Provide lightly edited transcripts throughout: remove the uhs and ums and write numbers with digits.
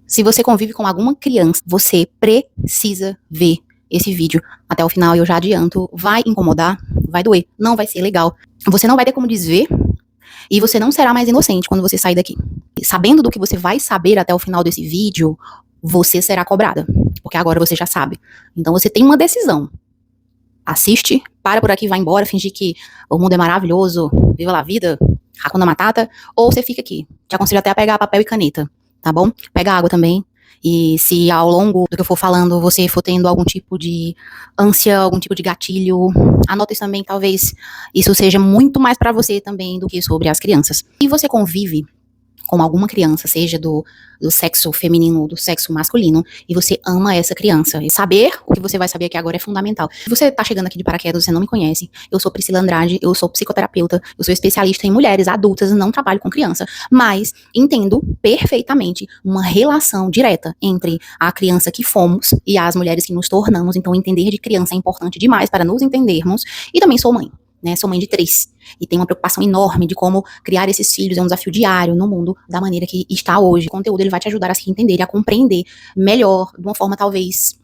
Se você convive com alguma criança, você precisa ver esse vídeo até o final. Eu já adianto, vai incomodar, vai doer, não vai ser legal. Você não vai ter como desver e você não será mais inocente quando você sair daqui. Sabendo do que você vai saber até o final desse vídeo, você será cobrada, porque agora você já sabe. Então você tem uma decisão. Assiste, para por aqui, vai embora, fingir que o mundo é maravilhoso, viva lá a vida, Hakuna Matata, ou você fica aqui. Te aconselho até a pegar papel e caneta, tá bom? Pega água também. E se ao longo do que eu for falando você for tendo algum tipo de ânsia, algum tipo de gatilho, anota isso também, talvez isso seja muito mais pra você também do que sobre as crianças. E você convive com alguma criança, seja do sexo feminino ou do sexo masculino, e você ama essa criança. E saber o que você vai saber aqui agora é fundamental. Se você tá chegando aqui de paraquedas, você não me conhece, eu sou Priscila Andrade, eu sou psicoterapeuta, eu sou especialista em mulheres adultas, não trabalho com criança, mas entendo perfeitamente uma relação direta entre a criança que fomos e as mulheres que nos tornamos. Então entender de criança é importante demais para nos entendermos, e também sou mãe. Né, sou mãe de 3 e tenho uma preocupação enorme de como criar esses filhos, é um desafio diário no mundo da maneira que está hoje. O conteúdo ele vai te ajudar a se entender e a compreender melhor, de uma forma talvez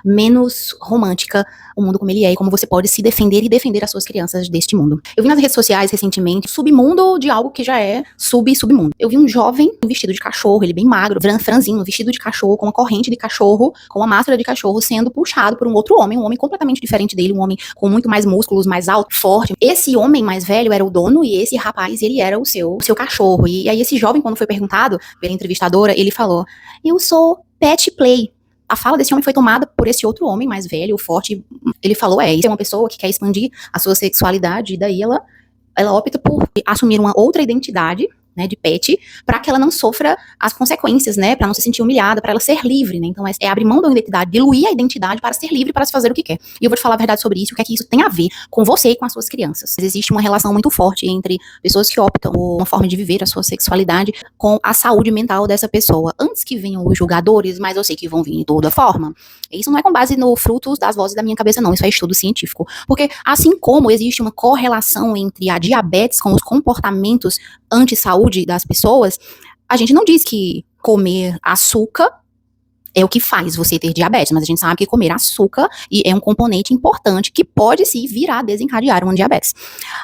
menos romântica, o mundo como ele é e como você pode se defender e defender as suas crianças deste mundo. Eu vi nas redes sociais recentemente submundo de algo que já é submundo. Eu vi um jovem vestido de cachorro, ele bem magro, franzino, vestido de cachorro, com uma corrente de cachorro, com uma máscara de cachorro, sendo puxado por um outro homem, um homem completamente diferente dele, um homem com muito mais músculos, mais alto, forte. Esse homem mais velho era o dono e esse rapaz, ele era o seu cachorro. E aí esse jovem, quando foi perguntado pela entrevistadora, ele falou: "Eu sou pet play." A fala desse homem foi tomada por esse outro homem mais velho, forte. Ele falou, isso é uma pessoa que quer expandir a sua sexualidade, e daí ela opta por assumir uma outra identidade, né, de pet, para que ela não sofra as consequências, né, para não se sentir humilhada, para ela ser livre, né, então é abrir mão da identidade, diluir a identidade para ser livre, para se fazer o que quer. E eu vou te falar a verdade sobre isso, o que é que isso tem a ver com você e com as suas crianças. Existe uma relação muito forte entre pessoas que optam por uma forma de viver a sua sexualidade com a saúde mental dessa pessoa. Antes que venham os julgadores, mas eu sei que vão vir de toda forma, isso não é com base no frutos das vozes da minha cabeça, não, isso é estudo científico. Porque assim como existe uma correlação entre a diabetes com os comportamentos anti-saúde das pessoas, a gente não diz que comer açúcar é o que faz você ter diabetes, mas a gente sabe que comer açúcar é um componente importante que pode sim vir a desencadear uma diabetes.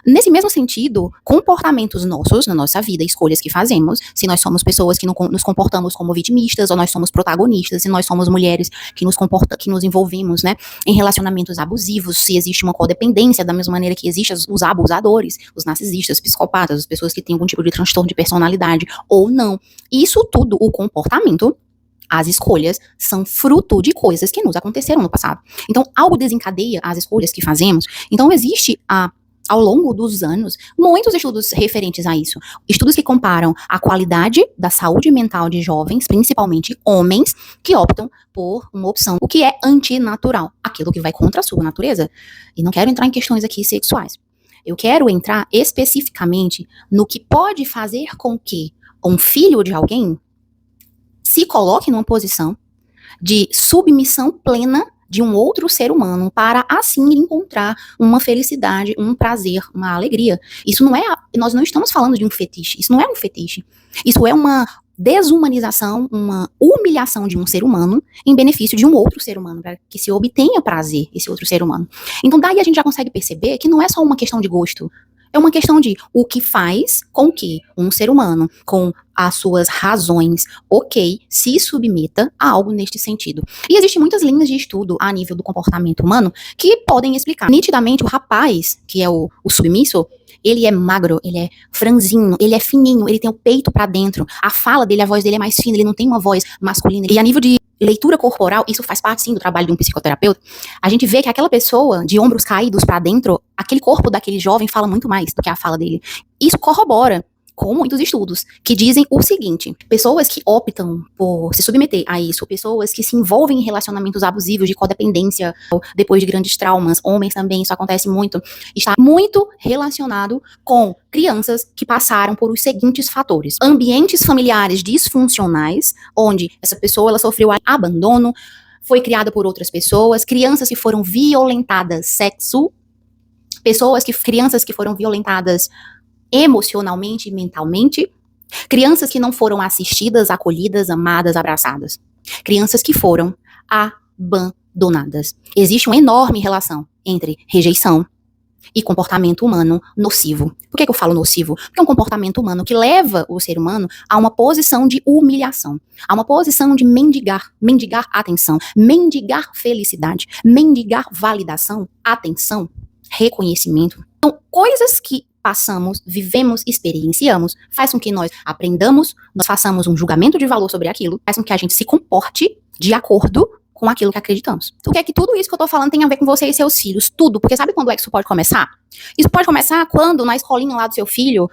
Nesse mesmo sentido, comportamentos nossos na nossa vida, escolhas que fazemos, se nós somos pessoas que nos comportamos como vitimistas, ou nós somos protagonistas, se nós somos mulheres que nos envolvemos, né, em relacionamentos abusivos, se existe uma codependência, da mesma maneira que existem os abusadores, os narcisistas, psicopatas, as pessoas que têm algum tipo de transtorno de personalidade ou não. Isso tudo, o comportamento, as escolhas são fruto de coisas que nos aconteceram no passado. Então, algo desencadeia as escolhas que fazemos. Então, existe ao longo dos anos, muitos estudos referentes a isso. Estudos que comparam a qualidade da saúde mental de jovens, principalmente homens, que optam por uma opção, o que é antinatural, aquilo que vai contra a sua natureza. E não quero entrar em questões aqui sexuais. Eu quero entrar especificamente no que pode fazer com que um filho de alguém se coloque numa posição de submissão plena de um outro ser humano para assim encontrar uma felicidade, um prazer, uma alegria. Isso não é, nós não estamos falando de um fetiche, isso não é um fetiche. Isso é uma desumanização, uma humilhação de um ser humano em benefício de um outro ser humano, para que se obtenha prazer esse outro ser humano. Então daí a gente já consegue perceber que não é só uma questão de gosto, é uma questão de o que faz com que um ser humano, com as suas razões, se submeta a algo neste sentido. E existem muitas linhas de estudo a nível do comportamento humano que podem explicar. Nitidamente, o rapaz, que é o submisso, ele é magro, ele é franzino, ele é fininho, ele tem o peito pra dentro, a fala dele, a voz dele é mais fina, ele não tem uma voz masculina. E a nível de leitura corporal, isso faz parte sim do trabalho de um psicoterapeuta, a gente vê que aquela pessoa de ombros caídos pra dentro, aquele corpo daquele jovem fala muito mais do que a fala dele. Isso corrobora com muitos estudos que dizem o seguinte: pessoas que optam por se submeter a isso, pessoas que se envolvem em relacionamentos abusivos de codependência depois de grandes traumas, homens também, isso acontece muito, está muito relacionado com crianças que passaram por os seguintes fatores: ambientes familiares disfuncionais, onde essa pessoa ela sofreu abandono, foi criada por outras pessoas, crianças que foram violentadas crianças que foram violentadas emocionalmente e mentalmente, Crianças que não foram assistidas, acolhidas, amadas, abraçadas. Crianças que foram abandonadas. Existe uma enorme relação entre rejeição e comportamento humano nocivo. Por que eu falo nocivo? Porque é um comportamento humano que leva o ser humano a uma posição de humilhação, a uma posição de mendigar atenção, mendigar felicidade, mendigar validação, atenção, reconhecimento. Então, coisas que passamos, vivemos, experienciamos, faz com que nós aprendamos, nós façamos um julgamento de valor sobre aquilo, faz com que a gente se comporte de acordo com aquilo que acreditamos. O que é que tudo isso que eu tô falando tem a ver com você e seus filhos? Tudo. Porque sabe quando é que isso pode começar? Isso pode começar quando, na escolinha lá do seu filho,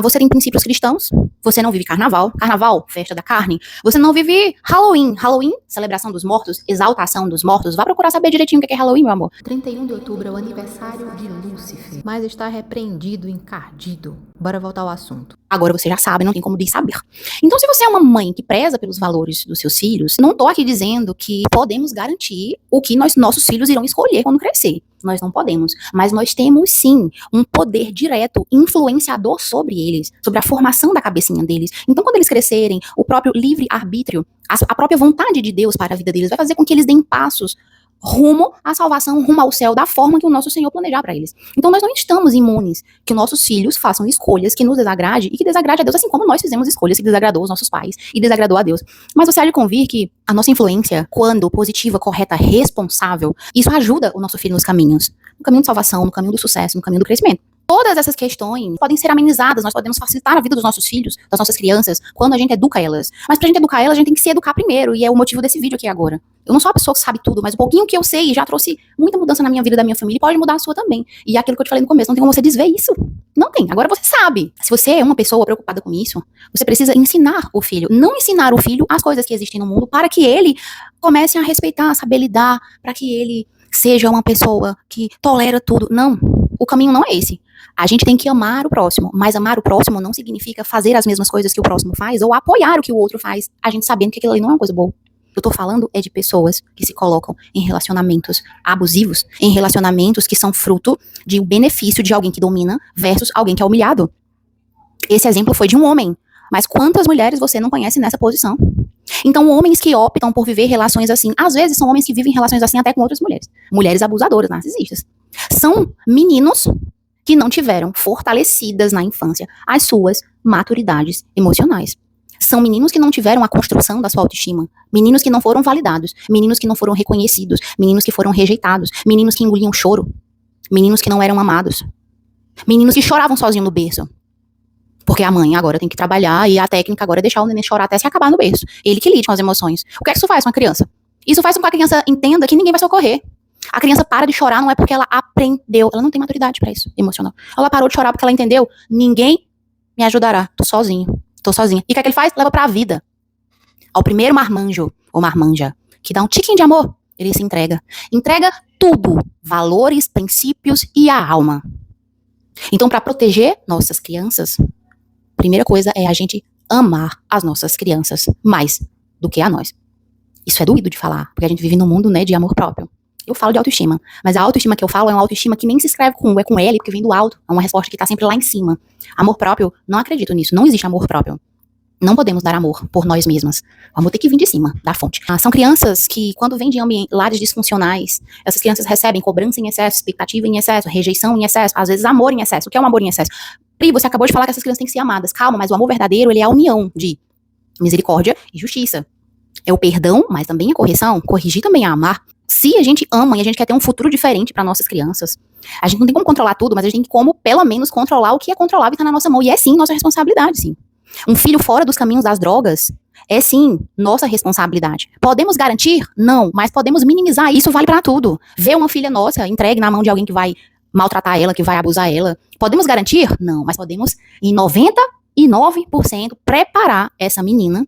você tem princípios cristãos, você não vive carnaval, festa da carne, você não vive Halloween, celebração dos mortos, exaltação dos mortos. Vá procurar saber direitinho o que é Halloween, meu amor. 31 de outubro é o aniversário de Lúcifer, mas está repreendido, encardido. Bora voltar ao assunto. Agora você já sabe, não tem como saber. Então, se você é uma mãe que preza pelos valores dos seus filhos, não tô aqui dizendo que podemos garantir o que nossos filhos irão escolher quando crescer. Nós não podemos. Mas nós temos, sim, um poder direto, influenciador sobre eles, sobre a formação da cabecinha deles. Então, quando eles crescerem, o próprio livre-arbítrio, a própria vontade de Deus para a vida deles vai fazer com que eles deem passos rumo à salvação, rumo ao céu, da forma que o nosso Senhor planejar para eles. Então nós não estamos imunes que nossos filhos façam escolhas que nos desagrade e que desagrade a Deus, assim como nós fizemos escolhas que desagradou os nossos pais e desagradou a Deus. Mas você há de convir que a nossa influência, quando positiva, correta, responsável, isso ajuda o nosso filho nos caminhos. No caminho de salvação, no caminho do sucesso, no caminho do crescimento. Todas essas questões podem ser amenizadas, nós podemos facilitar a vida dos nossos filhos, das nossas crianças, quando a gente educa elas. Mas pra gente educar elas, a gente tem que se educar primeiro, e é o motivo desse vídeo aqui agora. Eu não sou a pessoa que sabe tudo, mas o pouquinho que eu sei já trouxe muita mudança na minha vida e da minha família, e pode mudar a sua também. E é aquilo que eu te falei no começo, não tem como você desver isso. Não tem, agora você sabe. Se você é uma pessoa preocupada com isso, você precisa ensinar o filho, não ensinar o filho as coisas que existem no mundo, para que ele comece a respeitar, saber lidar, para que ele seja uma pessoa que tolera tudo. Não, o caminho não é esse. A gente tem que amar o próximo, mas amar o próximo não significa fazer as mesmas coisas que o próximo faz ou apoiar o que o outro faz, a gente sabendo que aquilo ali não é uma coisa boa. Eu tô falando é de pessoas que se colocam em relacionamentos abusivos, em relacionamentos que são fruto de um benefício de alguém que domina versus alguém que é humilhado. Esse exemplo foi de um homem, mas quantas mulheres você não conhece nessa posição? Então, homens que optam por viver relações assim, às vezes são homens que vivem relações assim até com outras mulheres. Mulheres abusadoras, narcisistas. São meninos que não tiveram fortalecidas na infância as suas maturidades emocionais. São meninos que não tiveram a construção da sua autoestima. Meninos que não foram validados. Meninos que não foram reconhecidos. Meninos que foram rejeitados. Meninos que engoliam choro. Meninos que não eram amados. Meninos que choravam sozinhos no berço. Porque a mãe agora tem que trabalhar e a técnica agora é deixar o neném chorar até se acabar no berço. Ele que lide com as emoções. O que é que isso faz com a criança? Isso faz com que a criança entenda que ninguém vai socorrer. A criança para de chorar não é porque ela aprendeu. Ela não tem maturidade pra isso, emocional. Ela parou de chorar porque ela entendeu. Ninguém me ajudará. Tô sozinha. E o que é que ele faz? Leva pra vida. Ao primeiro marmanjo, ou marmanja, que dá um tiquinho de amor, ele se entrega. Entrega tudo. Valores, princípios e a alma. Então, pra proteger nossas crianças, a primeira coisa é a gente amar as nossas crianças mais do que a nós. Isso é doído de falar, porque a gente vive num mundo, né, de amor próprio. Eu falo de autoestima, mas a autoestima que eu falo é uma autoestima que nem se escreve com U, é com L, porque vem do alto. É uma resposta que tá sempre lá em cima. Amor próprio, não acredito nisso, não existe amor próprio. Não podemos dar amor por nós mesmas. O amor tem que vir de cima, da fonte. São crianças que, quando vêm de lares disfuncionais, essas crianças recebem cobrança em excesso, expectativa em excesso, rejeição em excesso, às vezes amor em excesso. O que é um amor em excesso? Pri, você acabou de falar que essas crianças têm que ser amadas. Calma, mas o amor verdadeiro, ele é a união de misericórdia e justiça. É o perdão, mas também a correção. Corrigir também é amar. Se a gente ama e a gente quer ter um futuro diferente para nossas crianças, a gente não tem como controlar tudo, mas a gente tem como, pelo menos, controlar o que é controlável e tá na nossa mão. E é sim nossa responsabilidade, sim. Um filho fora dos caminhos das drogas é sim nossa responsabilidade. Podemos garantir? Não, mas podemos minimizar. Isso vale para tudo. Ver uma filha nossa entregue na mão de alguém que vai maltratar ela, que vai abusar ela. Podemos garantir? Não, mas podemos, em 99%, preparar essa menina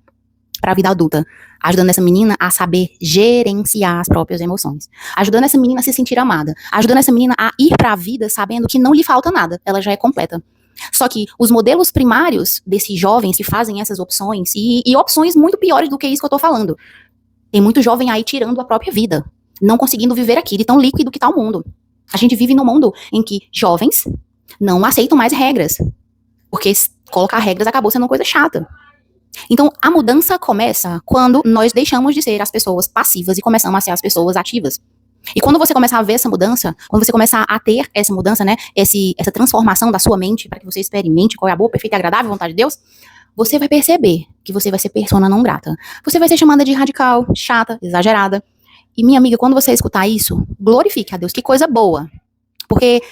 para a vida adulta, ajudando essa menina a saber gerenciar as próprias emoções, ajudando essa menina a se sentir amada, ajudando essa menina a ir para a vida sabendo que não lhe falta nada, ela já é completa. Só que os modelos primários desses jovens que fazem essas opções, e opções muito piores do que isso que eu tô falando, tem muito jovem aí tirando a própria vida, não conseguindo viver aqui, de tão líquido que tá o mundo. A gente vive num mundo em que jovens não aceitam mais regras, porque Colocar regras acabou sendo uma coisa chata. Então, a mudança começa quando nós deixamos de ser as pessoas passivas e começamos a ser as pessoas ativas. E quando você começar a ver essa mudança, quando você começar a ter essa mudança, né, essa transformação da sua mente, para que você experimente qual é a boa, perfeita e agradável vontade de Deus, você vai perceber que você vai ser persona não grata. Você vai ser chamada de radical, chata, exagerada. E minha amiga, quando você escutar isso, glorifique a Deus, que coisa boa. Porque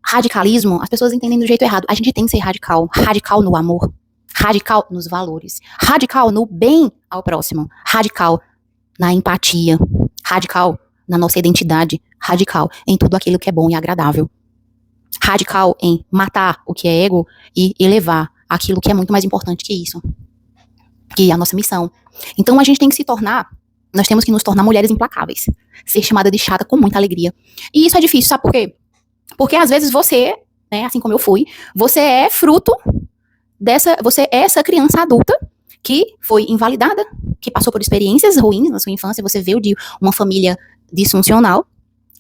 radicalismo, as pessoas entendem do jeito errado. A gente tem que ser radical, radical no amor, radical nos valores, radical no bem ao próximo, radical na empatia, radical na nossa identidade, radical em tudo aquilo que é bom e agradável, radical em matar o que é ego e elevar aquilo que é muito mais importante que isso, que é a nossa missão. Então a gente tem que se tornar, nós temos que nos tornar mulheres implacáveis, ser chamada de chata com muita alegria. E isso é difícil, sabe por quê? Porque às vezes você, né, assim como eu fui, você é fruto você é essa criança adulta que foi invalidada, que passou por experiências ruins na sua infância, você veio de uma família disfuncional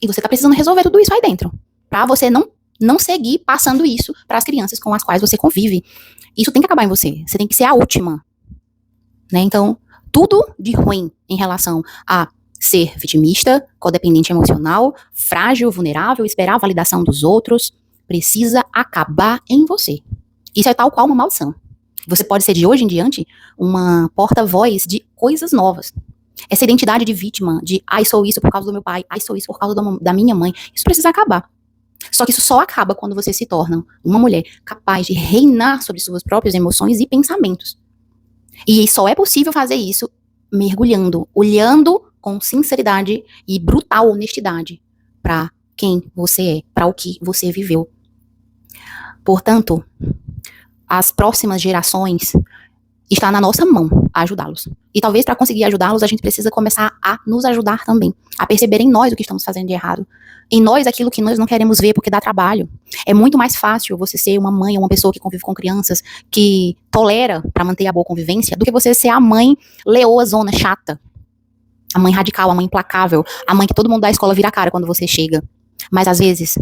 e você tá precisando resolver tudo isso aí dentro, pra você não seguir passando isso para as crianças com as quais você convive. Isso tem que acabar em você. Você tem que ser a última, né? Então, tudo de ruim em relação a ser vitimista, codependente emocional, frágil, vulnerável, esperar a validação dos outros, precisa acabar em você. Isso é tal qual uma maldição. Você pode ser de hoje em diante uma porta-voz de coisas novas. Essa identidade de vítima, de ai, sou isso por causa do meu pai, ai, sou isso por causa da minha mãe, isso precisa acabar. Só que isso só acaba quando você se torna uma mulher capaz de reinar sobre suas próprias emoções e pensamentos. E só é possível fazer isso mergulhando, olhando com sinceridade e brutal honestidade para quem você é, para o que você viveu. Portanto, as próximas gerações está na nossa mão ajudá-los. E talvez para conseguir ajudá-los, a gente precisa começar a nos ajudar também, a perceber em nós o que estamos fazendo de errado. Em nós aquilo que nós não queremos ver porque dá trabalho. É muito mais fácil você ser uma mãe ou uma pessoa que convive com crianças, que tolera para manter a boa convivência, do que você ser a mãe leoa, zona, chata. A mãe radical, a mãe implacável, a mãe que todo mundo da escola vira a cara quando você chega. Mas às vezes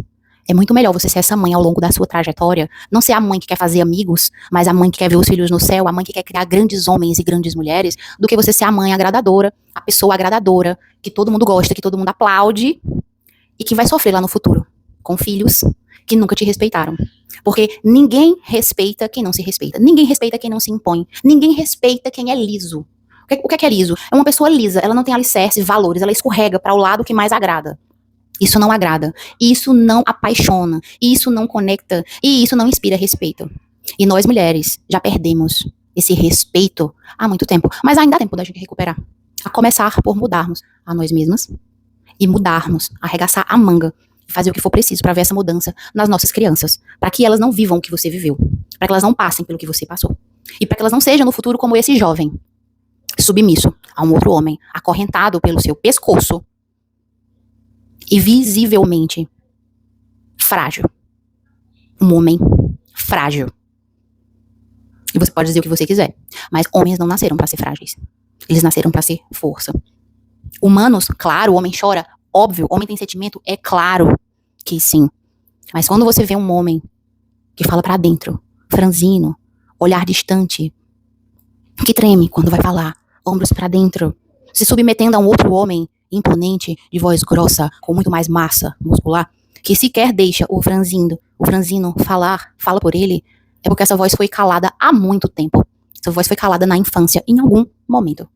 é muito melhor você ser essa mãe ao longo da sua trajetória, não ser a mãe que quer fazer amigos, mas a mãe que quer ver os filhos no céu, a mãe que quer criar grandes homens e grandes mulheres, do que você ser a mãe agradadora, a pessoa agradadora, que todo mundo gosta, que todo mundo aplaude, e que vai sofrer lá no futuro, com filhos que nunca te respeitaram. Porque ninguém respeita quem não se respeita, ninguém respeita quem não se impõe, ninguém respeita quem é liso. O que é liso? É uma pessoa lisa, ela não tem alicerce, valores, ela escorrega para o lado que mais agrada. Isso não agrada, isso não apaixona, isso não conecta e isso não inspira respeito. E nós mulheres já perdemos esse respeito há muito tempo, mas ainda há tempo da gente recuperar. A começar por mudarmos a nós mesmas e mudarmos, arregaçar a manga e fazer o que for preciso para ver essa mudança nas nossas crianças, para que elas não vivam o que você viveu, para que elas não passem pelo que você passou e para que elas não sejam no futuro como esse jovem, submisso a um outro homem, acorrentado pelo seu pescoço e visivelmente frágil. Um homem frágil. E você pode dizer o que você quiser, mas homens não nasceram para ser frágeis. Eles nasceram para ser força. Humanos, claro, o homem chora, óbvio, homem tem sentimento, é claro que sim. Mas quando você vê um homem que fala para dentro, franzino, olhar distante, que treme quando vai falar, ombros para dentro, se submetendo a um outro homem imponente, de voz grossa, com muito mais massa muscular, que sequer deixa o franzino fala por ele, é porque essa voz foi calada há muito tempo. Essa voz foi calada na infância, em algum momento.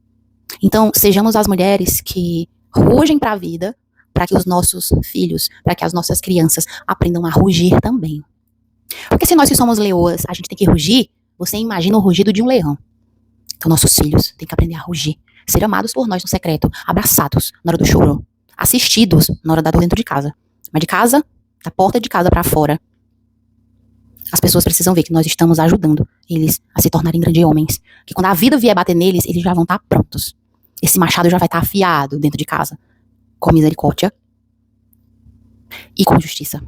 Então, sejamos as mulheres que rugem para a vida, para que os nossos filhos, para que as nossas crianças aprendam a rugir também. Porque se nós que somos leoas, a gente tem que rugir, você imagina o rugido de um leão. Então, nossos filhos têm que aprender a rugir. Ser amados por nós no secreto, abraçados na hora do choro, assistidos na hora da dor dentro de casa. Mas de casa, da porta de casa para fora, as pessoas precisam ver que nós estamos ajudando eles a se tornarem grandes homens. Que quando a vida vier bater neles, eles já vão estar prontos. Esse machado já vai estar afiado dentro de casa, com misericórdia e com justiça.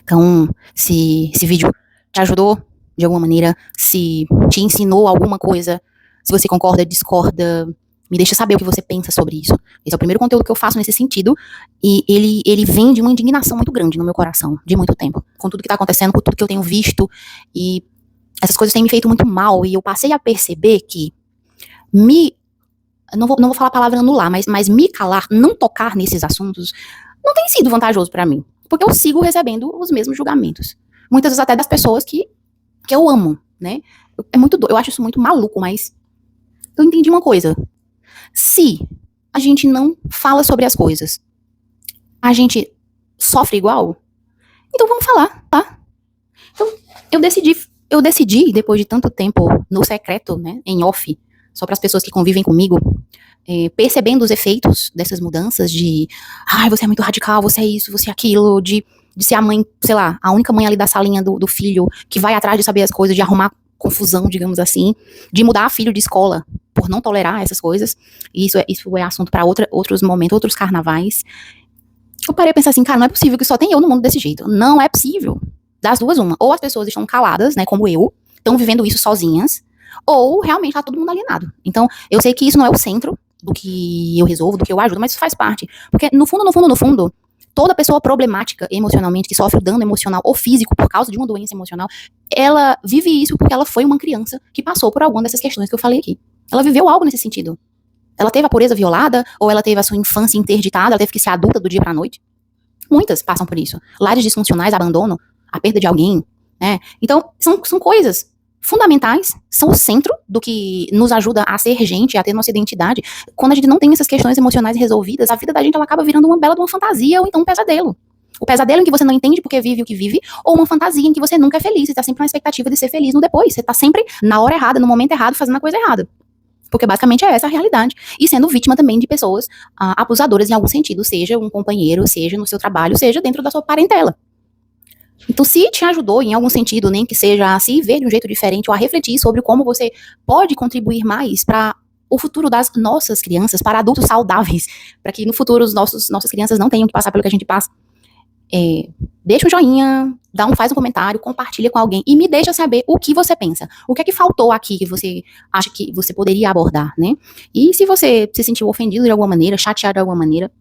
Então, se esse vídeo te ajudou de alguma maneira, se te ensinou alguma coisa, se você concorda, discorda, me deixa saber o que você pensa sobre isso. Esse é o primeiro conteúdo que eu faço nesse sentido, e ele vem de uma indignação muito grande no meu coração, de muito tempo, com tudo que tá acontecendo, com tudo que eu tenho visto, e Essas coisas têm me feito muito mal e eu passei a perceber que me... Não vou falar a palavra anular, mas me calar, não tocar nesses assuntos, não tem sido vantajoso pra mim. Porque eu sigo recebendo os mesmos julgamentos. Muitas vezes até das pessoas que eu amo, né? É muito eu acho isso muito maluco, mas eu entendi uma coisa. Se a gente não fala sobre as coisas, a gente sofre igual, então vamos falar, tá? Então, eu decidi, depois de tanto tempo no secreto, né, em off, só para as pessoas que convivem comigo, percebendo os efeitos dessas mudanças de, ai, você é muito radical, você é isso, você é aquilo, de ser a mãe, sei lá, a única mãe ali da salinha do filho, que vai atrás de saber as coisas, de arrumar confusão, digamos assim, de mudar filho de escola, por não tolerar essas coisas. Isso é assunto para outros momentos, outros carnavais. Eu parei a pensar assim, cara, não é possível que só tem eu no mundo desse jeito. Não é possível. Das duas, uma. Ou as pessoas estão caladas, né, como eu, estão vivendo isso sozinhas, ou realmente tá todo mundo alienado. Então, eu sei que isso não é o centro do que eu resolvo, do que eu ajudo, mas isso faz parte. Porque, no fundo, toda pessoa problemática emocionalmente, que sofre dano emocional ou físico por causa de uma doença emocional, ela vive isso porque ela foi uma criança que passou por alguma dessas questões que eu falei aqui. Ela viveu algo nesse sentido. Ela teve a pureza violada, ou ela teve a sua infância interditada, ela teve que ser adulta do dia pra noite. Muitas passam por isso. Lares disfuncionais, abandono, a perda de alguém, né? Então, são coisas fundamentais, são o centro do que nos ajuda a ser gente, a ter nossa identidade. Quando a gente não tem essas questões emocionais resolvidas, a vida da gente ela acaba virando uma bela de uma fantasia ou então um pesadelo. O pesadelo em que você não entende porque vive o que vive, ou uma fantasia em que você nunca é feliz, você tá sempre na expectativa de ser feliz no depois, você tá sempre na hora errada, no momento errado, fazendo a coisa errada. Porque basicamente é essa a realidade. E sendo vítima também de pessoas abusadoras em algum sentido, seja um companheiro, seja no seu trabalho, seja dentro da sua parentela. Então, se te ajudou em algum sentido, nem que seja a se ver de um jeito diferente ou a refletir sobre como você pode contribuir mais para o futuro das nossas crianças, para adultos saudáveis, para que no futuro nossas crianças não tenham que passar pelo que a gente passa, deixa um joinha, faz um comentário, compartilha com alguém e me deixa saber o que você pensa. O que é que faltou aqui que você acha que você poderia abordar, né? E se você se sentiu ofendido de alguma maneira, chateado de alguma maneira,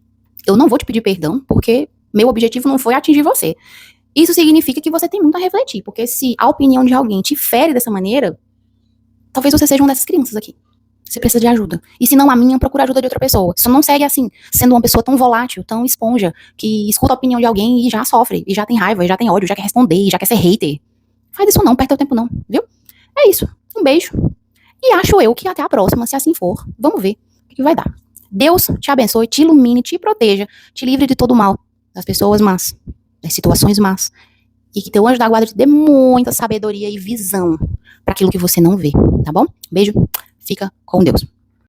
eu não vou te pedir perdão, porque meu objetivo não foi atingir você. Isso significa que você tem muito a refletir, porque se a opinião de alguém te fere dessa maneira, talvez você seja uma dessas crianças aqui. Você precisa de ajuda. E se não a minha, procura ajuda de outra pessoa. Você não segue assim, sendo uma pessoa tão volátil, tão esponja, que escuta a opinião de alguém e já sofre, e já tem raiva, e já tem ódio, já quer responder, e já quer ser hater. Faz isso não, perde teu tempo não, viu? É isso. Um beijo. E acho eu que até a próxima, se assim for. Vamos ver o que vai dar. Deus te abençoe, te ilumine, te proteja, te livre de todo o mal, das pessoas más, das situações más, e que teu anjo da guarda te dê muita sabedoria e visão para aquilo que você não vê, tá bom? Beijo, fica com Deus.